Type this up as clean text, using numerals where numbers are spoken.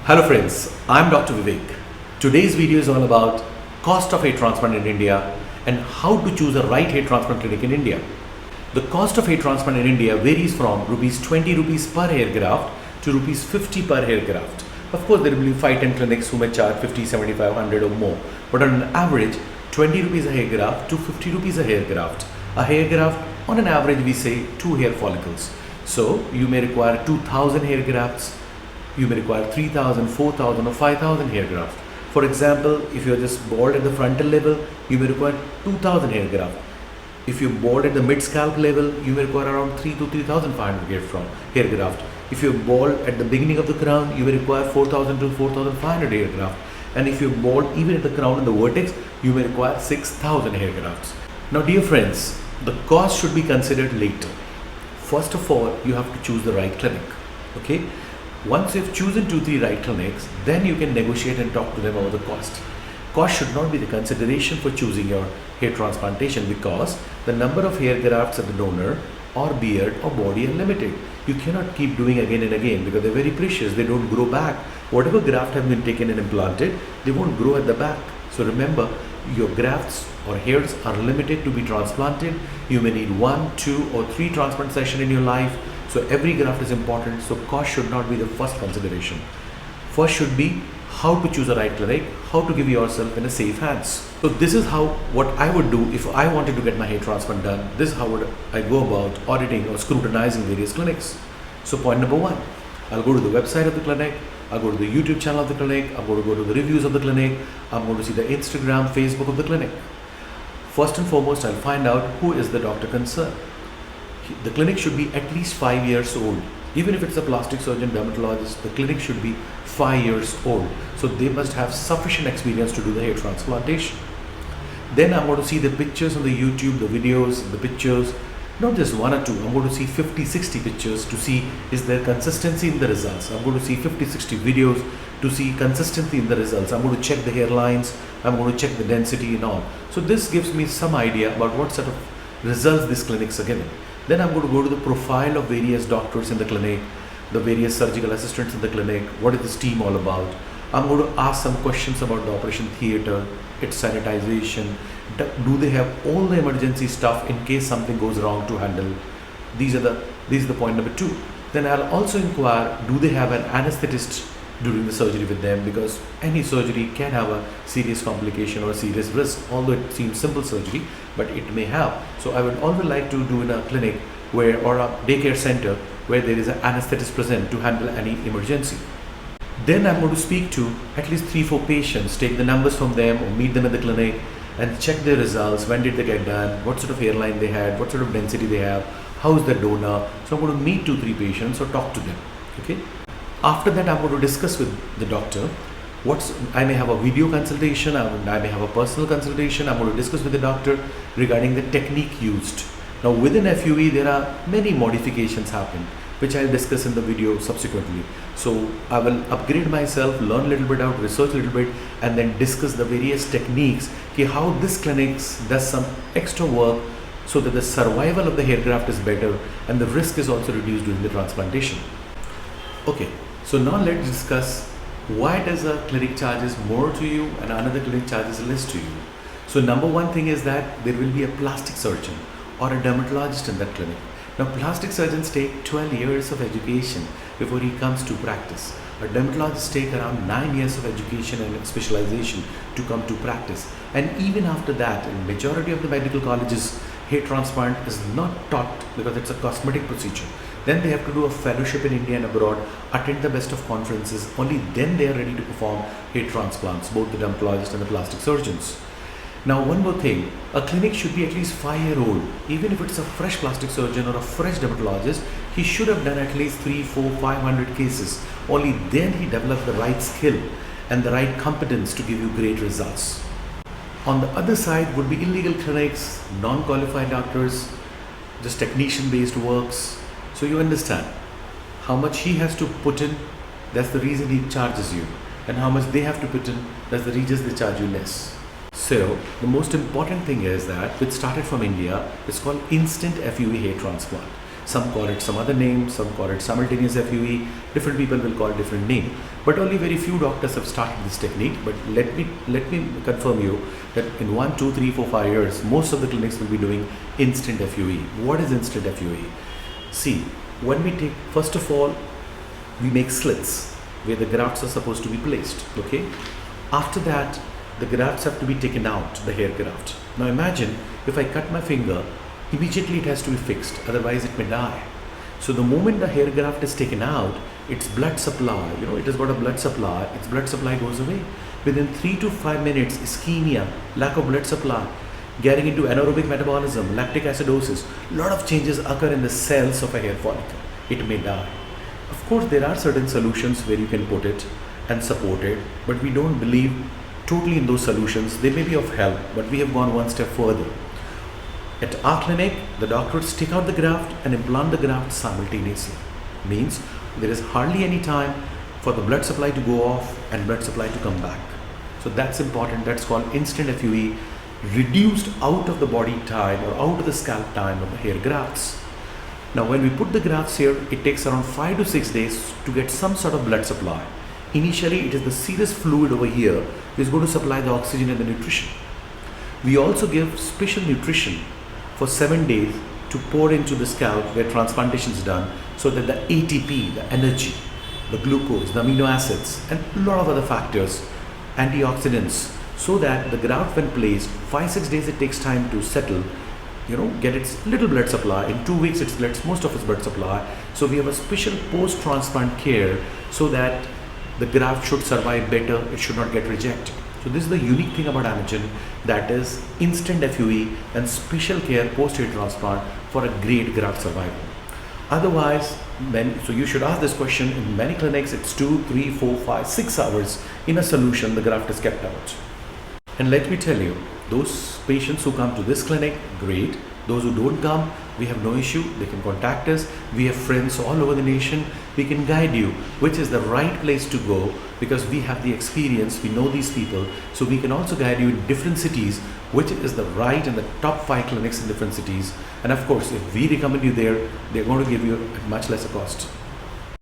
Hello friends, I'm Dr. Vivek. Today's video is all about cost of hair transplant in India and how to choose a right hair transplant clinic in India. The cost of hair transplant in India varies from rupees 20 rupees per hair graft to rupees 50 per hair graft. Of course, there will be 5-10 clinics who may charge 50, 75, 100 or more. But on an average, 20 rupees a hair graft to 50 rupees a hair graft. A hair graft, on an average, we say 2 hair follicles. So you may require 2,000 hair grafts. You may require 3,000, 4,000 or 5,000 hair grafts. For example, if you're just bald at the frontal level, you may require 2,000 hair grafts. If you're bald at the mid-scalp level, you may require around 3 to 3,500 hair graft. If you're bald at the beginning of the crown, you may require 4,000 to 4,500 hair graft. And if you're bald even at the crown and the vertex, you may require 6,000 hair grafts. Now dear friends, the cost should be considered later. First of all, you have to choose the right clinic. Okay? Once you've chosen 2-3 right clinics, then you can negotiate and talk to them about the cost. Cost should not be the consideration for choosing your hair transplantation because the number of hair grafts at the donor or beard or body are limited. You cannot keep doing again and again because they're very precious. They don't grow back. Whatever graft have been taken and implanted, they won't grow at the back. So remember, your grafts or hairs are limited to be transplanted. You may need 1, 2 or 3 transplant sessions in your life. So every graft is important, so cost should not be the first consideration. First should be how to choose a right clinic, how to give yourself in a safe hands. So this is what I would do if I wanted to get my hair transplant done. This is how would I go about auditing or scrutinizing various clinics. So point number 1, I'll go to the website of the clinic, I'll go to the YouTube channel of the clinic, I'm going to go to the reviews of the clinic, I'm going to see the Instagram, Facebook of the clinic. First and foremost, I'll find out who is the doctor concerned. The clinic should be at least 5 years old. Even if it's a plastic surgeon, dermatologist, the clinic should be 5 years old. So they must have sufficient experience to do the hair transplantation. Then I'm going to see the pictures on the YouTube, the videos, the pictures, not just 1 or 2. I'm going to see 50, 60 pictures to see is there consistency in the results. I'm going to see 50, 60 videos to see consistency in the results. I'm going to check the hairlines. I'm going to check the density and all. So this gives me some idea about what sort of results these clinics are giving. Then I'm going to go to the profile of various doctors in the clinic, the various surgical assistants in the clinic, what is this team all about. I'm going to ask some questions about the operation theatre, its sanitization, do they have all the emergency stuff in case something goes wrong to handle. These are the point number 2. Then I'll also inquire, do they have an anesthetist during the surgery with them, because any surgery can have a serious complication or a serious risk, although it seems simple surgery, but it may have. So I would always like to do in a clinic or a daycare center where there is an anesthetist present to handle any emergency. Then I'm going to speak to at least 3-4 patients, take the numbers from them or meet them at the clinic and check their results. When did they get done? What sort of hairline they had? What sort of density they have? How is the donor? So I'm going to meet 2-3 patients or talk to them. Okay. After that, I'm going to discuss with the doctor. I may have a video consultation, I may have a personal consultation. I'm going to discuss with the doctor regarding the technique used. Now within FUE, there are many modifications happen, which I'll discuss in the video subsequently. So I will upgrade myself, learn a little bit out, research a little bit, and then discuss the various techniques, how this clinic does some extra work so that the survival of the hair graft is better and the risk is also reduced during the transplantation. Okay. So now let's discuss why does a clinic charges more to you and another clinic charges less to you. So number 1 thing is that there will be a plastic surgeon or a dermatologist in that clinic. Now plastic surgeons take 12 years of education before he comes to practice. A dermatologist take around 9 years of education and specialization to come to practice. And even after that, in majority of the medical colleges, hair transplant is not taught because it's a cosmetic procedure. Then they have to do a fellowship in India and abroad, attend the best of conferences. Only then they are ready to perform hair transplants, both the dermatologists and the plastic surgeons. Now one more thing, a clinic should be at least 5-year-old. Even if it's a fresh plastic surgeon or a fresh dermatologist, he should have done at least 3, 4, 500 cases. Only then he develops the right skill and the right competence to give you great results. On the other side would be illegal clinics, non-qualified doctors, just technician-based works. So you understand how much he has to put in, that's the reason he charges you, and how much they have to put in, that's the reason they charge you less. So the most important thing is that, which started from India, it's called Instant FUT hair transplant. Some call it some other name, some call it simultaneous FUE, different people will call it different name. But only very few doctors have started this technique. But let me confirm you that in 1, 2, 3, 4, 5 years, most of the clinics will be doing instant FUE. What is instant FUE? See, when we take, first of all, we make slits where the grafts are supposed to be placed, okay? After that, the grafts have to be taken out, the hair graft. Now imagine if I cut my finger, immediately it has to be fixed, otherwise it may die. So the moment the hair graft is taken out, its blood supply, it has got a blood supply, its blood supply goes away. Within 3 to 5 minutes, ischemia, lack of blood supply, getting into anaerobic metabolism, lactic acidosis, a lot of changes occur in the cells of a hair follicle. It may die. Of course, there are certain solutions where you can put it and support it, but we don't believe totally in those solutions. They may be of help, but we have gone one step further. At our clinic, the doctor would stick out the graft and implant the graft simultaneously. Means there is hardly any time for the blood supply to go off and blood supply to come back. So that's important. That's called instant FUE, reduced out of the body time or out of the scalp time of the hair grafts. Now when we put the grafts here, it takes around 5 to 6 days to get some sort of blood supply. Initially, it is the serous fluid over here which is going to supply the oxygen and the nutrition. We also give special nutrition for 7 days to pour into the scalp where transplantation is done, so that the ATP, the energy, the glucose, the amino acids, and a lot of other factors, antioxidants, so that the graft when placed, 5-6 days it takes time to settle, get its little blood supply. In 2 weeks it gets most of its blood supply. So we have a special post-transplant care so that the graft should survive better, it should not get rejected. So this is the unique thing about Amagen, that is instant FUE and special care post-hair transplant for a great graft survival. Otherwise, so you should ask this question, in many clinics it's 2, 3, 4, 5, 6 hours in a solution the graft is kept out. And let me tell you, those patients who come to this clinic, great. Those who don't come, we have no issue. They can contact us. We have friends all over the nation. We can guide you which is the right place to go, because we have the experience, we know these people. So we can also guide you in different cities which is the right and the top 5 clinics in different cities. And of course, if we recommend you there, they're going to give you at much lesser cost.